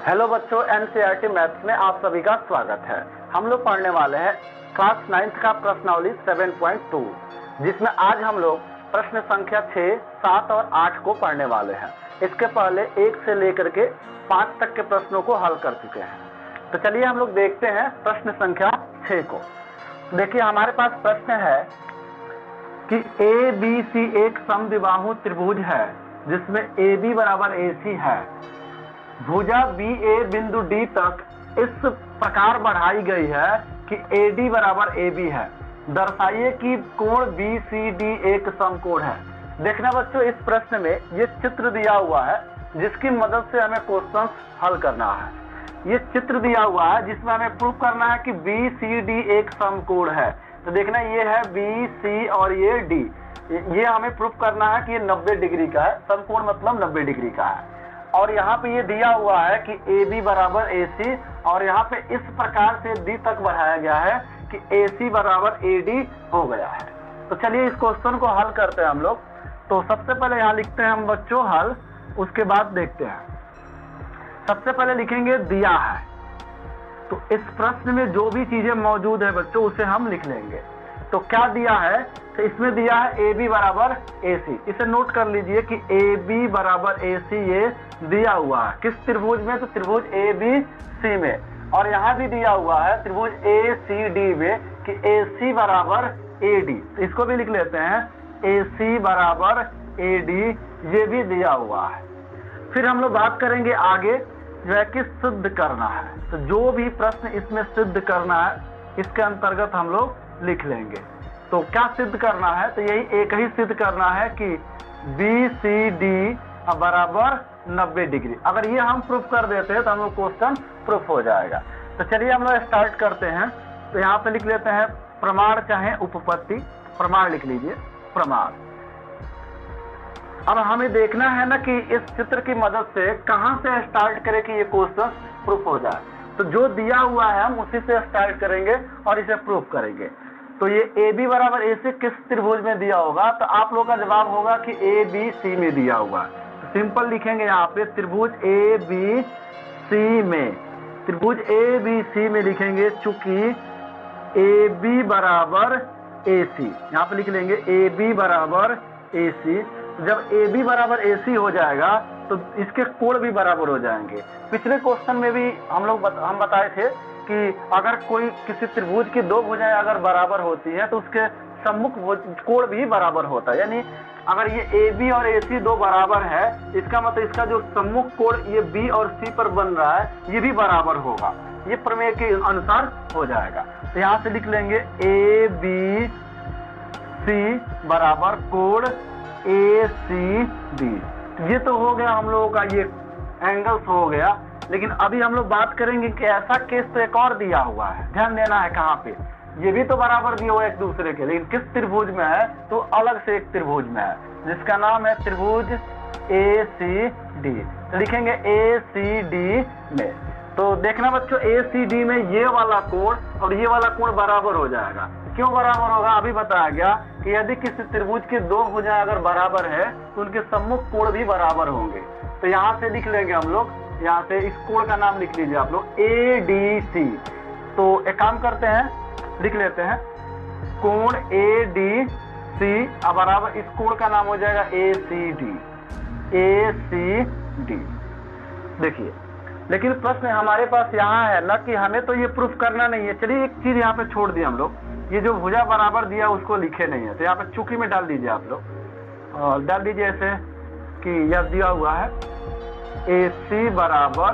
Hello बच्चों, NCERT maths में आप सभी का स्वागत है। हम लोग पढ़ने वाले हैं क्लास 9th का प्रश्नावली 7.2, जिसमें आज हम लोग प्रश्न संख्या 6, 7 और 8 को पढ़ने वाले हैं। इसके पहले 1 से लेकर के 5 तक के प्रश्नों को हल कर चुके हैं। तो चलिए हम लोग देखते हैं प्रश्न संख्या 6 को। देखिए हमारे पास प्रश्न है कि ABC एक समद्विबाहु त्रिभुज है जिसमें AB बराबर AC है। भुजा BA बिंदु D तक इस प्रकार बढ़ाई गई है कि AD बराबर AB है। दर्शाइए कि कोण BCD एक समकोण है। देखना बच्चों, इस प्रश्न में ये चित्र दिया हुआ है जिसकी मदद से हमें क्वेश्चन हल करना है। ये चित्र दिया हुआ है जिसमें हमें प्रूफ करना है कि BCD एक समकोण है। तो देखना, ये है BC और ये D। ये हमें प्रूफ करना है कि ये 90 डिग्री का है। समकोण मतलब 90 डिग्री का है। और यहाँ पे ये दिया हुआ है कि AB बराबर AC, और यहाँ पे इस प्रकार से D तक बढ़ाया गया है कि AC बराबर AD हो गया है। तो चलिए इस क्वेश्चन को हल करते हैं हम लोग। तो सबसे पहले यहाँ लिखते हैं हम बच्चों हल, उसके बाद देखते हैं। सबसे पहले लिखेंगे दिया है। तो इस प्रश्न में जो भी चीजें मौजूद है बच्चों उसे हम लिख लेंगे। तो क्या दिया है? तो इसमें दिया है AB बराबर AC। इसे नोट कर लीजिए कि AB बराबर AC ये दिया हुआ है किस त्रिभुज में? तो त्रिभुज ABC में। और यहाँ भी दिया हुआ है त्रिभुज ACD में कि AC बराबर AD। तो इसको भी लिख लेते हैं, AC बराबर AD ये भी दिया हुआ है। फिर हम लोग बात करेंगे आगे जो है कि सिद्ध करना है। तो जो भी प्रश्न इसमें सिद्ध करना है इसके अंतर्गत हम लोग लिख लेंगे। तो क्या सिद्ध करना है? तो यही एक ही सिद्ध करना है कि BCD बराबर 90 डिग्री। अगर ये हम प्रूफ कर देते हैं तो हम लोग क्वेश्चन प्रूफ हो जाएगा। तो चलिए हम लोग स्टार्ट करते हैं। तो यहाँ पे लिख लेते हैं प्रमाण चाहे उपपत्ति। प्रमाण लिख लीजिए, प्रमाण। अब हमें देखना है ना कि इस चित्र की मदद से कहाँ से स्टार्ट करें कि ये क्वेश्चन प्रूफ हो जाए। तो जो दिया हुआ है हम उसी से स्टार्ट करेंगे और इसे प्रूफ करेंगे। तो ये AB बराबर AC किस त्रिभुज में दिया होगा? तो आप लोगों का जवाब होगा कि ABC में दिया हुआ। तो सिंपल लिखेंगे यहाँ पे त्रिभुज ABC में। त्रिभुज ABC में लिखेंगे चूंकि AB बराबर AC। यहाँ पे लिख लेंगे AB बराबर AC। जब AB बराबर AC हो जाएगा तो इसके कोण भी बराबर हो जाएंगे। पिछले क्वेश्चन में भी हम बताए थे कि अगर कोई किसी त्रिभुज की दो भुजाएं अगर बराबर होती है तो उसके सम्मुख कोण भी बराबर होता है। यानी अगर ये AB और AC दो बराबर है, इसका मतलब इसका जो सम्मुख कोण ये B और C पर बन रहा है ये भी बराबर होगा। ये प्रमेय के अनुसार हो जाएगा। तो यहाँ से लिख लेंगे ABC बराबर कोण ACD। ये तो हो गया हम लोगों का, ये एंगल्स हो गया। लेकिन अभी हम लोग बात करेंगे कि ऐसा केस तो एक और दिया हुआ है। ध्यान देना है कहाँ पे। ये भी तो बराबर दिया हुआ है एक दूसरे के, लेकिन किस त्रिभुज में है? तो अलग से एक त्रिभुज में है जिसका नाम है त्रिभुज ACD। तो लिखेंगे ACD में। तो देखना बच्चों, ACD में ये वाला कोण और ये वाला कोण बराबर हो जाएगा। क्यों बराबर होगा? अभी बताया गया कि यदि किसी त्रिभुज की दो भुजाएं अगर बराबर है तो उनके सम्मुख कोण भी बराबर होंगे। तो यहाँ से लिख लेंगे हम लोग, यहाँ से इस कोण का नाम लिख लीजिए आप लोग ADC। तो एक काम करते हैं, लिख लेते हैं कोण ADC बराबर इस कोण का नाम हो जाएगा ACD। देखिए, लेकिन प्रश्न हमारे पास यहाँ है ना कि हमें तो ये प्रूफ करना नहीं है। चलिए एक चीज यहाँ पे छोड़ दिया हम लोग, ये जो भुजा बराबर दिया उसको लिखे नहीं है। तो यहाँ पे चूकी में डाल दीजिए आप लोग, और डाल दीजिए ऐसे कि यह दिया हुआ है AC बराबर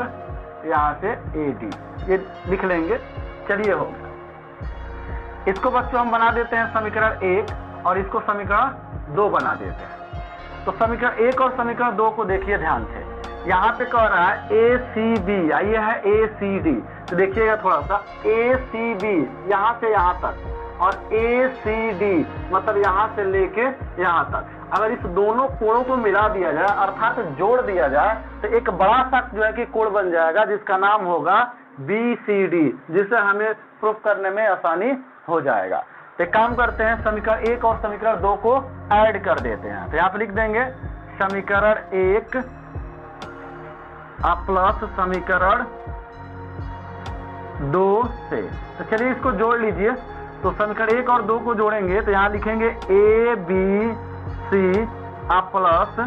यहाँ से AD, ये लिख लेंगे। चलिए हो गया। इसको बच्चों हम बना देते हैं समीकरण 1 और इसको समीकरण 2 बना देते हैं। तो समीकरण 1 और समीकरण 2 को देखिए ध्यान से। यहाँ पे कह रहा है ACB, ये है ACD। तो देखिएगा थोड़ा सा, ACB यहाँ से यहाँ तक और ACD मतलब यहाँ से लेके यहाँ तक। अगर इस दोनों कोणों को मिला दिया जाए अर्थात जोड़ दिया जाए तो एक बड़ा सा जो है कि कोण बन जाएगा जिसका नाम होगा BCD, जिससे हमें प्रूफ करने में आसानी हो जाएगा। एक काम करते हैं, समीकरण 1 और समीकरण 2 को ऐड कर देते हैं। तो यहाँ पे लिख देंगे समीकरण 1 अब प्लस समीकरण 2 से। तो चलिए इसको जोड़ लीजिए। तो समीकरण 1 और 2 को जोड़ेंगे तो यहाँ लिखेंगे A B C plus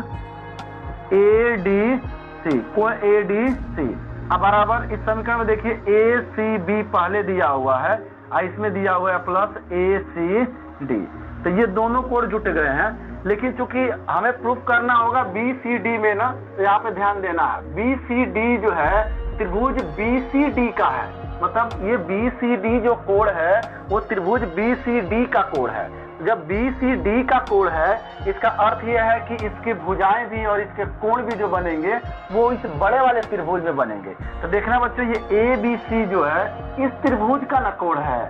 A D C, को ए डी सी। अब बराबर इस समीकरण में देखिए ए सी बी पहले दिया हुआ है और इसमें दिया हुआ है प्लस ए सी डी। तो ये दोनों कोड जुट गए हैं, लेकिन चूंकि हमें प्रूफ करना होगा बी सी डी में ना, तो यहाँ पे ध्यान देना है। बी सी डी जो है त्रिभुज बी सी डी का है, मतलब ये बी सी डी जो कोड है वो त्रिभुज बी सी डी का कोड है। जब बी सी डी का कोड है इसका अर्थ यह है कि इसकी भुजाएं भी और इसके कोण भी जो बनेंगे वो इस बड़े वाले त्रिभुज में बनेंगे। तो देखना बच्चों ये ए बी सी जो है इस त्रिभुज का ना कोड है,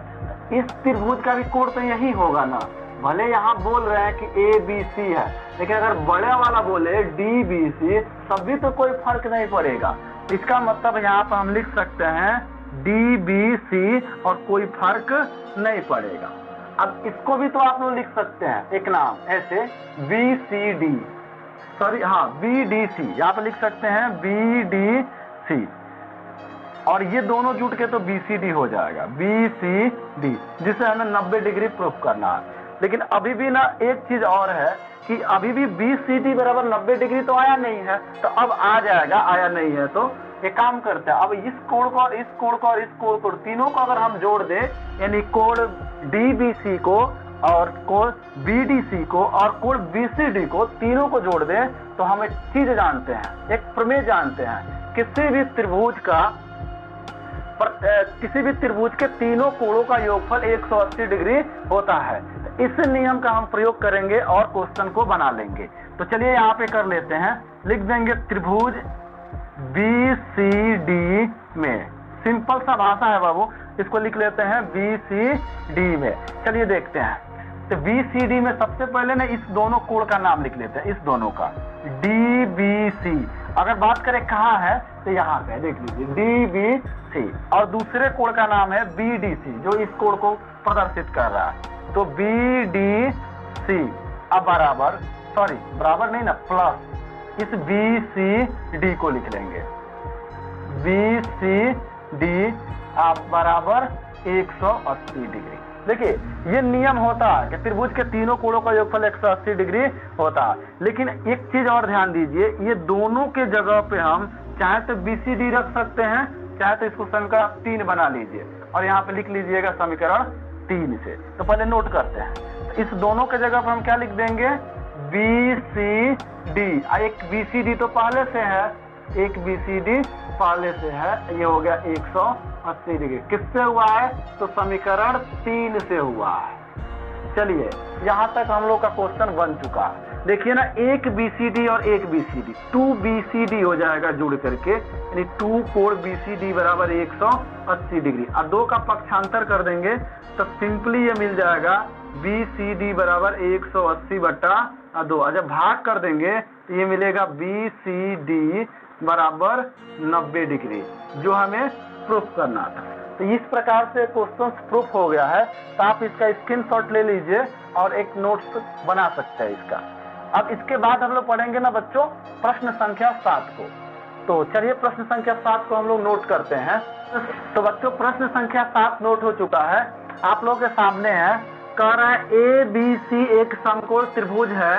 इस त्रिभुज का भी कोड तो यही होगा ना। भले यहाँ बोल रहे हैं कि ए बी सी है, लेकिन अगर बड़े वाला बोले डी बी सी तब भी तो कोई फर्क नहीं पड़ेगा। इसका मतलब यहाँ पर हम लिख सकते हैं डी बी सी और कोई फर्क नहीं पड़ेगा। अब इसको भी तो आप लोग लिख सकते हैं एक नाम ऐसे बी सी डी, सॉरी हाँ बी डी सी, यहाँ पे लिख सकते हैं बी डी सी और ये दोनों जुट के तो बी सी डी हो जाएगा, बी सी डी, जिसे हमें 90 डिग्री प्रूफ करना है। लेकिन अभी भी ना एक चीज और है कि अभी भी बी सी डी बराबर 90 डिग्री तो आया नहीं है, तो अब आ जाएगा। आया नहीं है तो एक काम करते हैं, अब इस कोण को और इस कोण को और इस कोण को तीनों को अगर हम जोड़ दें, यानी कोण डी बी सी को और कोण बी डी सी को और कोण बी सी डी को, तीनों को जोड़ दें तो हम एक चीज जानते हैं, एक प्रमेय जानते हैं। किसी भी त्रिभुज के तीनों कोणों का योगफल 180 डिग्री होता है। इस नियम का हम प्रयोग करेंगे और क्वेश्चन को बना लेंगे। तो चलिए यहाँ पे कर लेते हैं, लिख देंगे त्रिभुज बी सी डी में, सिंपल सा भाषा है बाबू, इसको लिख लेते हैं बी सी डी में। चलिए देखते हैं। तो बी सी डी में सबसे पहले ना इस दोनों कोण का नाम लिख लेते हैं, इस दोनों का डी बी सी। अगर बात करें कहाँ है तो यहाँ पे देख लीजिए डी बी सी, और दूसरे कोण का नाम है बी डी सी जो इस कोण को प्रदर्शित कर रहा है। तो बी डी सी अब बराबर, सॉरी बराबर नहीं ना, प्लस इस बी सी डी को लिख लेंगे, बी सी डी आप बराबर 180 डिग्री। देखिए ये नियम होता है कि त्रिभुज के तीनों कोणों का योगफल 180 डिग्री होता है। लेकिन एक चीज और ध्यान दीजिए, ये दोनों के जगह पे हम चाहे तो बी सी डी रख सकते हैं, चाहे तो इसको समीकरण 3 बना लीजिए और यहाँ पे लिख लीजिएगा समीकरण 3 से। तो पहले नोट करते हैं, तो इस दोनों के जगह पर हम क्या लिख देंगे बी सी डी। एक बी सी डी तो पहले से है, एक बी सी डी पहले से है, ये हो गया 180 डिग्री। किससे हुआ है तो समीकरण 3 से हुआ है। चलिए यहाँ तक हम लोग का क्वेश्चन बन चुका है। देखिए ना, एक बी सी डी और एक B C D, 2 B C D हो जाएगा जुड़ करके, यानी 2 कोण बी सी डी बराबर 180 डिग्री। और 2 का पक्षांतर कर देंगे तो सिंपली ये मिल जाएगा बी सी डी बराबर 180 बटा 2। जब भाग कर देंगे तो ये मिलेगा बी सी डी बराबर 90 डिग्री, जो हमें प्रूफ करना था। तो इस प्रकार से क्वेश्चन प्रूफ हो गया है। तो आप इसका स्क्रीनशॉट ले लीजिए और एक नोट्स बना सकते हैं इसका। अब इसके बाद हम लोग पढ़ेंगे ना बच्चों प्रश्न संख्या 7 को। तो चलिए प्रश्न संख्या 7 को हम लोग नोट करते हैं। तो बच्चों प्रश्न संख्या 7 नोट हो चुका है, आप लोगों के सामने है। कह रहा है ए बी सी एक समकोण त्रिभुज है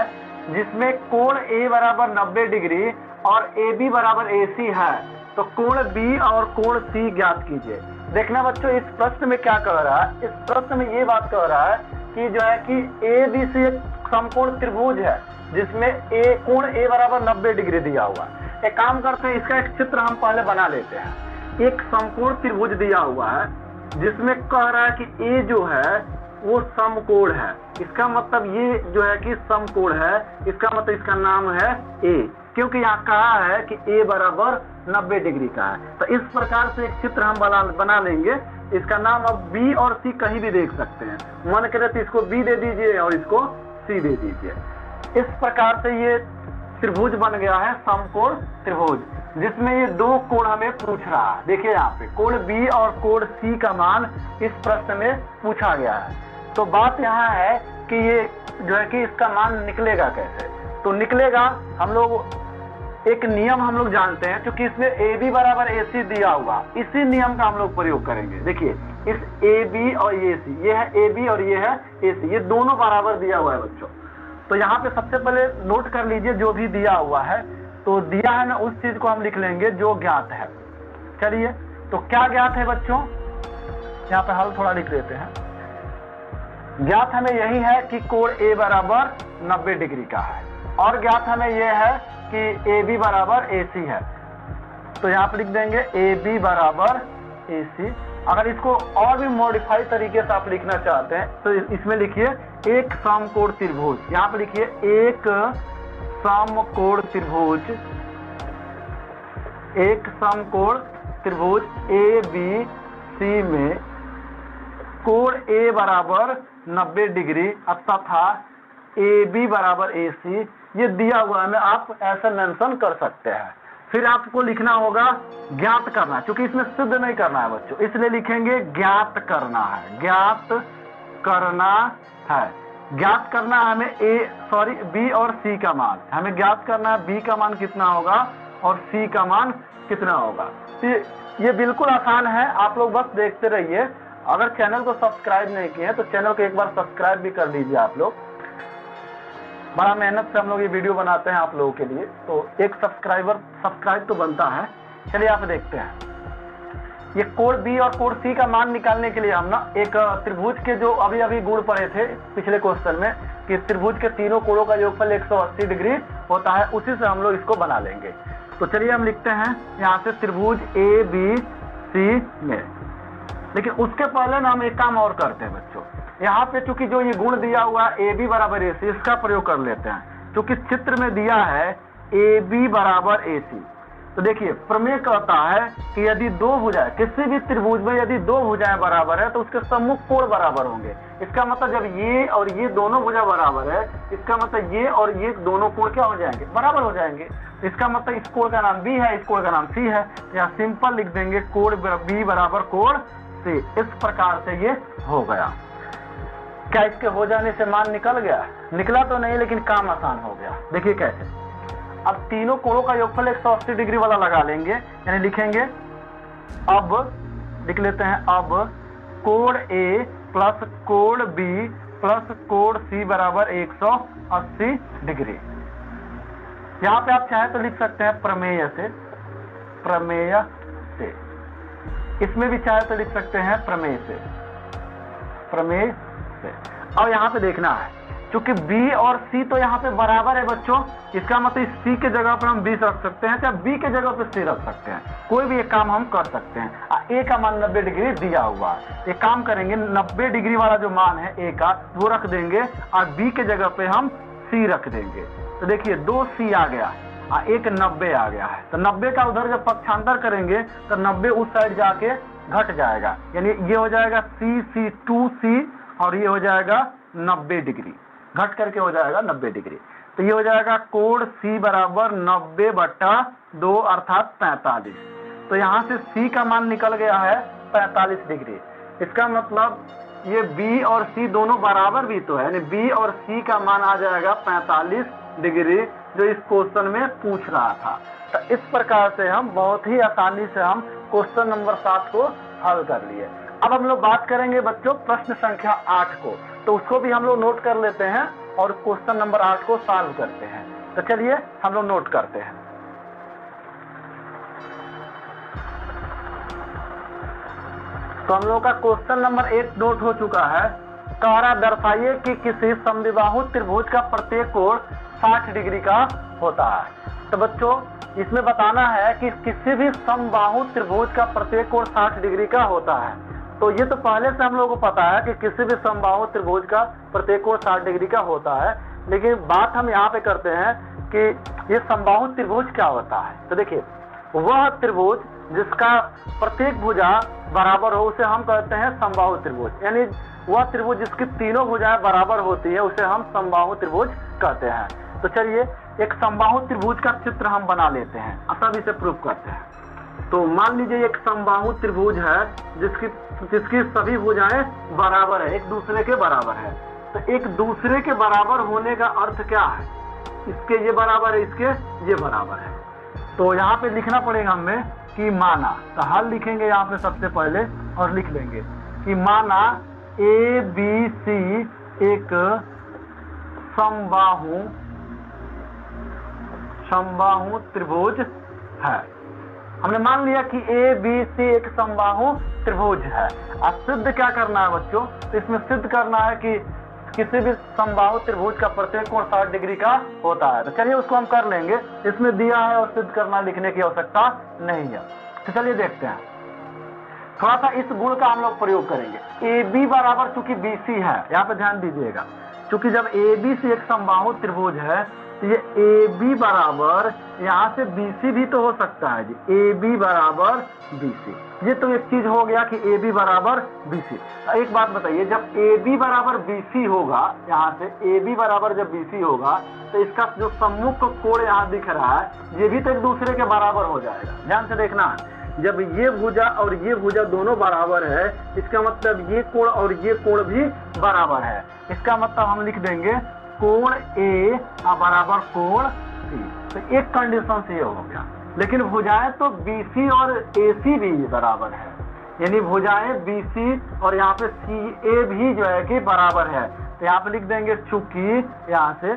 जिसमें कोण ए बराबर 90 डिग्री और ए बी बराबर ए सी है। तो कोण बी और कोण सी ज्ञात कीजिए। देखना बच्चों इस प्रश्न में क्या कह रहा है, इस प्रश्न में ये बात कह रहा है कि जो है कि ए बी सी एक समकोण त्रिभुज है जिसमें ए कोण ए बराबर 90 डिग्री दिया हुआ है। एक काम करते हैं, इसका एक चित्र हम पहले बना लेते हैं। एक समकोण त्रिभुज दिया हुआ है जिसमें कह रहा है कि ए जो है वो समकोण है। इसका मतलब ये जो है कि समकोण है, इसका मतलब इसका नाम है ए, क्योंकि यहाँ कहा है कि ए बराबर 90 डिग्री का है। तो इस प्रकार से एक चित्र हम बना लेंगे। इसका नाम अब बी और सी कहीं भी देख सकते हैं, मन करे तो इसको बी दे दीजिए और इसको सी दे दीजिए। इस प्रकार से ये त्रिभुज बन गया है समकोण त्रिभुज, जिसमें ये 2 कोण हमें पूछ रहा है। देखिए यहाँ पे कोण बी और कोण सी का मान इस प्रश्न में पूछा गया है। तो बात यहाँ है कि ये जो है कि इसका मान निकलेगा कैसे। तो निकलेगा, हम लोग एक नियम हम लोग जानते हैं, क्योंकि इसमें ए बी बराबर ए सी दिया हुआ, इसी नियम का हम लोग प्रयोग करेंगे। देखिए इस ए बी और ये सी, ये है ए बी और ये है ए सी, ये दोनों बराबर दिया हुआ है बच्चों। तो यहाँ पे सबसे पहले नोट कर लीजिए जो भी दिया हुआ है, तो दिया है ना उस चीज को हम लिख लेंगे जो ज्ञात है। चलिए तो क्या ज्ञात है बच्चों, यहाँ पे हल थोड़ा लिख लेते हैं। ज्ञात हमें यही है कि कोण ए बराबर 90 डिग्री का है, और ज्ञात हमें यह है कि ए बी बराबर ए सी है। तो यहाँ पे लिख देंगे ए बी बराबर ए सी। अगर इसको और भी मॉडिफाई तरीके से आप लिखना चाहते हैं तो इसमें लिखिए एक समकोण त्रिभुज, यहाँ पे लिखिए एक समकोण त्रिभुज, एक समकोण त्रिभुज ए बी सी में कोण ए बराबर 90 डिग्री तथा ए बी बराबर ए सी, ये दिया हुआ है, आप ऐसा मेंशन कर सकते हैं। फिर आपको लिखना होगा ज्ञात करना, क्योंकि इसमें सिद्ध नहीं करना है बच्चों, इसलिए लिखेंगे ज्ञात करना है, ज्ञात करना है। ज्ञात करना है हमें बी और सी का मान, हमें ज्ञात करना है बी का मान कितना होगा और सी का मान कितना होगा। तो ये बिल्कुल आसान है, आप लोग बस देखते रहिए। अगर चैनल को सब्सक्राइब नहीं किए हैं तो चैनल को एक बार सब्सक्राइब भी कर लीजिए आप लोग। बड़ा मेहनत से हम लोग ये वीडियो बनाते हैं आप लोगों के लिए, तो एक सब्सक्राइब तो बनता है। चलिए आप देखते हैं, ये कोण बी और कोण सी का मान निकालने के लिए हम ना एक त्रिभुज के जो अभी गुण पढ़े थे पिछले क्वेश्चन में कि त्रिभुज के तीनों कोणों का योगफल 180 डिग्री होता है, उसी से हम लोग इसको बना लेंगे। तो चलिए हम लिखते हैं यहाँ से त्रिभुज ए बी सी में, लेकिन उसके पहले ना हम एक काम और करते हैं बच्चों। यहाँ पे चूंकि जो ये गुण दिया हुआ है ए बी बराबर ए सी, इसका प्रयोग कर लेते हैं। क्योंकि चित्र में दिया है ए बी बराबर ए सी, तो देखिए प्रमेय कहता है कि यदि दो भुजाएं, किसी भी त्रिभुज में यदि दो भुजाएं बराबर है तो उसके सम्मुख कोण बराबर होंगे। इसका मतलब जब ये और ये दोनों भुजा बराबर है, इसका मतलब ये और ये दोनों कोण क्या हो जाएंगे, बराबर हो जाएंगे। इसका मतलब इस कोण का नाम बी है, इस कोण का नाम सी है। यहाँ सिंपल लिख देंगे कोण बी बराबर कोण सी। इस प्रकार से ये हो गया। क्या इसके हो जाने से मान निकल गया? निकला तो नहीं, लेकिन काम आसान हो गया। देखिए कैसे, अब तीनों कोणों का योगफल 180 डिग्री वाला लगा लेंगे, यानी लिखेंगे अब लिख लेते हैं अब कोण ए प्लस कोण बी प्लस कोण सी बराबर 180 डिग्री। यहाँ पे आप चाहे तो लिख सकते हैं प्रमेय से, प्रमेय से। इसमें भी चाहे तो लिख सकते हैं प्रमेय से, प्रमेय से। अब यहाँ पे देखना है, क्योंकि B और C तो यहाँ पे बराबर है बच्चों, इसका मतलब इस C के जगह पर हम 20 रख सकते हैं, या B के जगह पर C रख सकते हैं। कोई भी एक काम हम कर सकते हैं। A का मान 90 डिग्री दिया हुआ है, एक काम करेंगे 90 डिग्री वाला जो मान है A का वो रख देंगे और B के जगह पे हम C रख देंगे। तो देखिए 2C आ गया और एक 90 आ गया है। तो 90 का उधर जब पक्षांतर करेंगे तो 90 उस साइड जाके घट जाएगा, यानी ये हो जाएगा C 2C और ये हो जाएगा 90 डिग्री, घट करके हो जाएगा 90 डिग्री। तो ये हो जाएगा कोण C बराबर 90/2 अर्थात 45। तो यहाँ से C का मान निकल गया है 45 डिग्री। इसका मतलब ये B और C दोनों बराबर भी तो है, यानी B और C का मान आ जाएगा 45 डिग्री, जो इस क्वेश्चन में पूछ रहा था। तो इस प्रकार से हम बहुत ही आसानी से हम क्वेश्चन नंबर 7 को हल कर लिए। अब हम लोग बात करेंगे बच्चों प्रश्न संख्या 8 को, तो उसको भी हम लोग नोट कर लेते हैं और क्वेश्चन नंबर 8 को सॉल्व करते हैं। तो चलिए हम लोग नोट करते हैं। तो हम लोग का क्वेश्चन नंबर 8 नोट हो चुका है। कह दर्शाइए कि किसी समद्विबाहु त्रिभुज का प्रत्येक कोण 60 डिग्री का होता है। तो बच्चों इसमें बताना है कि किसी भी समबाहु त्रिभुज का प्रत्येक कोण 60 डिग्री का होता है। तो ये तो पहले से हम लोगों को पता है कि किसी भी समबाहु त्रिभुज का प्रत्येक कोण 60 डिग्री का होता है, लेकिन बात हम यहाँ पे करते हैं कि ये समबाहु त्रिभुज क्या होता है। तो देखिए वह त्रिभुज जिसका प्रत्येक भुजा बराबर हो उसे हम कहते हैं समबाहु त्रिभुज, यानी वह त्रिभुज जिसकी तीनों भुजाएं बराबर होती है उसे हम समबाहु त्रिभुज कहते हैं। तो चलिए एक समबाहु त्रिभुज का चित्र हम बना लेते हैं, तब इसे प्रूव करते हैं। तो मान लीजिए एक समबाहु त्रिभुज है जिसकी सभी भुजाएं बराबर है, एक दूसरे के बराबर है। तो एक दूसरे के बराबर होने का अर्थ क्या है? इसके ये बराबर है, इसके ये बराबर है। तो यहाँ पे लिखना पड़ेगा हमें कि माना, तो हल लिखेंगे यहाँ पे सबसे पहले और लिख लेंगे कि माना ए बी सी एक समबाहु त्रिभुज है। हमने मान लिया कि ए बी सी एक समबाहु त्रिभुज है। अब सिद्ध क्या करना है बच्चों, तो इसमें सिद्ध करना है कि किसी भी समबाहु त्रिभुज का प्रत्येक कोण 60 डिग्री का होता है। तो चलिए उसको हम कर लेंगे, इसमें दिया है और सिद्ध करना लिखने की आवश्यकता नहीं है। तो चलिए देखते हैं, थोड़ा सा इस गुण का हम लोग प्रयोग करेंगे। ए बी बराबर चूंकि बी सी है, यहाँ पे ध्यान दीजिएगा, चूंकि जब ए बी सी एक समबाहु त्रिभुज है तो ये ए बी बराबर यहाँ से बी सी भी तो हो सकता है जी, ए बी बराबर बी सी, ये तो एक चीज हो गया कि ए बी बराबर बी सी। एक बात बताइए, जब ए बी बराबर बी सी होगा, यहाँ से ए बी बराबर जब बी सी होगा तो इसका जो सम्मुख कोण यहाँ दिख रहा है ये भी तो एक दूसरे के बराबर हो जाएगा। ध्यान से देखना, जब ये भुजा और ये भुजा दोनों बराबर है, इसका मतलब ये कोण और ये कोण भी बराबर है। इसका मतलब हम लिख देंगे कोण ए बराबर कोण सी। तो एक कंडीशन से ये हो गया, लेकिन भुजाएं तो BC और AC भी बराबर है, यानी भुजाएं BC और यहाँ पे CA भी जो है कि बराबर है। तो यहाँ पे लिख देंगे चूंकि यहाँ से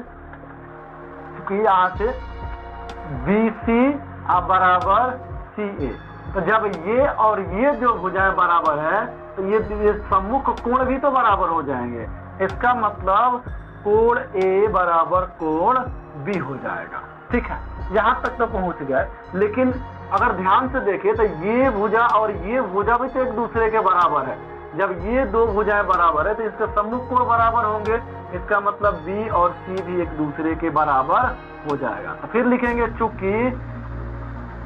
BC बराबर CA, तो जब ये और ये जो भुजाएं बराबर है तो ये सम्मुख कोण भी तो बराबर हो जाएंगे। इसका मतलब कोण ए बराबर कोण बी हो जाएगा। ठीक है, यहाँ तक तो पहुंच गए, लेकिन अगर ध्यान से देखें तो ये भुजा और ये भुजा भी तो एक दूसरे के बराबर है। जब ये दो भुजाएं बराबर है तो इसके सम्मुख कोण बराबर होंगे, इसका मतलब बी और सी भी एक दूसरे के बराबर हो जाएगा। तो फिर लिखेंगे चूंकि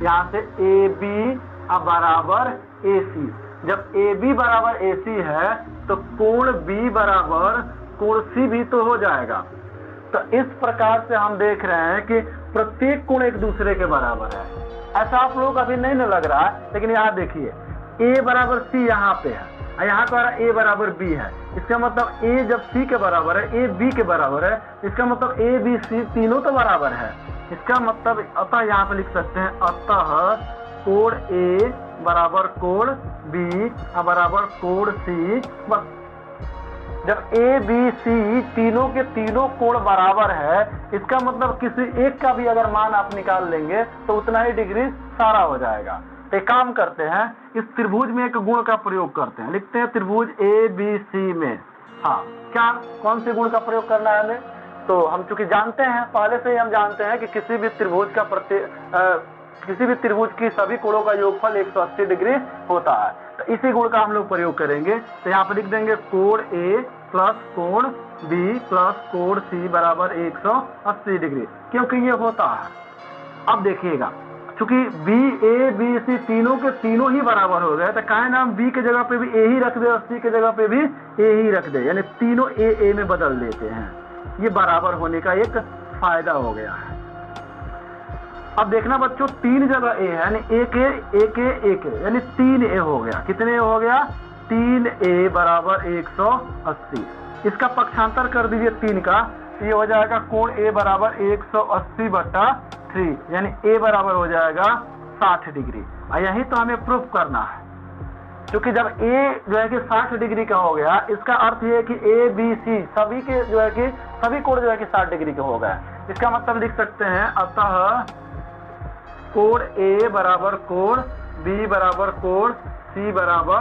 यहाँ से ए बी बराबर ए सी, जब ए बी बराबर ए सी है तो कोण बी बराबर कोण सी भी तो हो जाएगा। तो इस प्रकार से हम देख रहे हैं कि प्रत्येक कोण एक दूसरे के बराबर है। ऐसा आप लोग अभी नहीं न लग रहा है, लेकिन यहाँ देखिए ए बराबर सी यहाँ पे है, यहाँ पर ए बराबर बी है, इसका मतलब ए जब सी के बराबर है, ए बी के बराबर है, इसका मतलब ए बी सी तीनों तो बराबर है। इसका मतलब अतः यहाँ पे लिख सकते हैं अतः कोण ए बराबर कोण बी बराबर कोण सी। बस जब ए बी सी तीनों के तीनों कोण बराबर है, इसका मतलब किसी एक का भी अगर मान आप निकाल लेंगे तो उतना ही डिग्री सारा हो जाएगा। तो एक काम करते हैं, इस त्रिभुज में एक गुण का प्रयोग करते हैं, लिखते हैं त्रिभुज ए बी सी में। हाँ, क्या कौन से गुण का प्रयोग करना है हमें, तो हम चूंकि जानते हैं, पहले से ही हम जानते हैं कि किसी भी त्रिभुज की सभी कोणों का योगफल 180 डिग्री होता है। तो इसी गुण का हम लोग प्रयोग करेंगे। तो यहाँ पर लिख देंगे कोण ए प्लस कोण बी प्लस कोण सी बराबर 180 डिग्री, क्योंकि ये होता है। अब देखिएगा, चूंकि बी ए बी सी तीनों के तीनों ही बराबर हो गए, तो काहे नाम बी के जगह पे भी ए ही रख दे और सी के जगह पे भी ए ही रख दे, यानी तीनों ए में बदल देते हैं। ये बराबर होने का एक फायदा हो गया है। अब देखना बच्चों, तीन जगह ए है, यानी एक ए यानी 3 ए हो गया। कितने हो गया, 3 ए बराबर 180। इसका पक्षांतर कर दीजिए 3 का, ये हो जाएगा कोण ए बराबर 180/3, यानी ए बराबर हो जाएगा 60 डिग्री। और यही तो हमें प्रूफ करना है, क्योंकि जब ए जो है कि 60 डिग्री का हो गया, इसका अर्थ ये है कि ए बी सी सभी के जो है कि सभी कोण जो है कि 60 डिग्री के हो गए। इसका मतलब लिख सकते हैं अतः कोण ए बराबर कोण बी बराबर कोण सी बराबर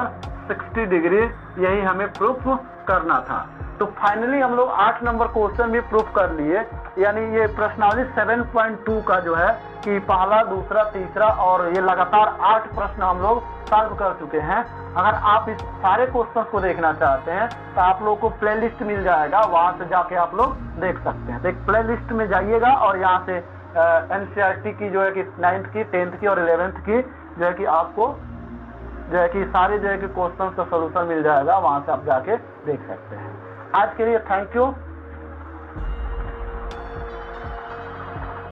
60 डिग्री, यही हमें प्रूफ करना था। तो फाइनली हम लोग 8 नंबर क्वेश्चन भी प्रूफ कर लिए, यानी ये प्रश्नावली 7.2 का जो है कि पहला, दूसरा, तीसरा और ये लगातार 8 प्रश्न हम लोग सॉल्व कर चुके हैं। अगर आप इस सारे क्वेश्चन को देखना चाहते हैं तो आप लोग को प्लेलिस्ट मिल जाएगा, वहां से जाके आप लोग देख सकते हैं। तो एक प्लेलिस्ट में जाइएगा और यहाँ से NCERT की जो है कि 9th की, 10th की और 11th की जो है कि आपको जो है कि सारे जो है कि क्वेश्चन का सोल्यूशन मिल जाएगा, वहां से आप जाके देख सकते हैं। आज के लिए थैंक यू।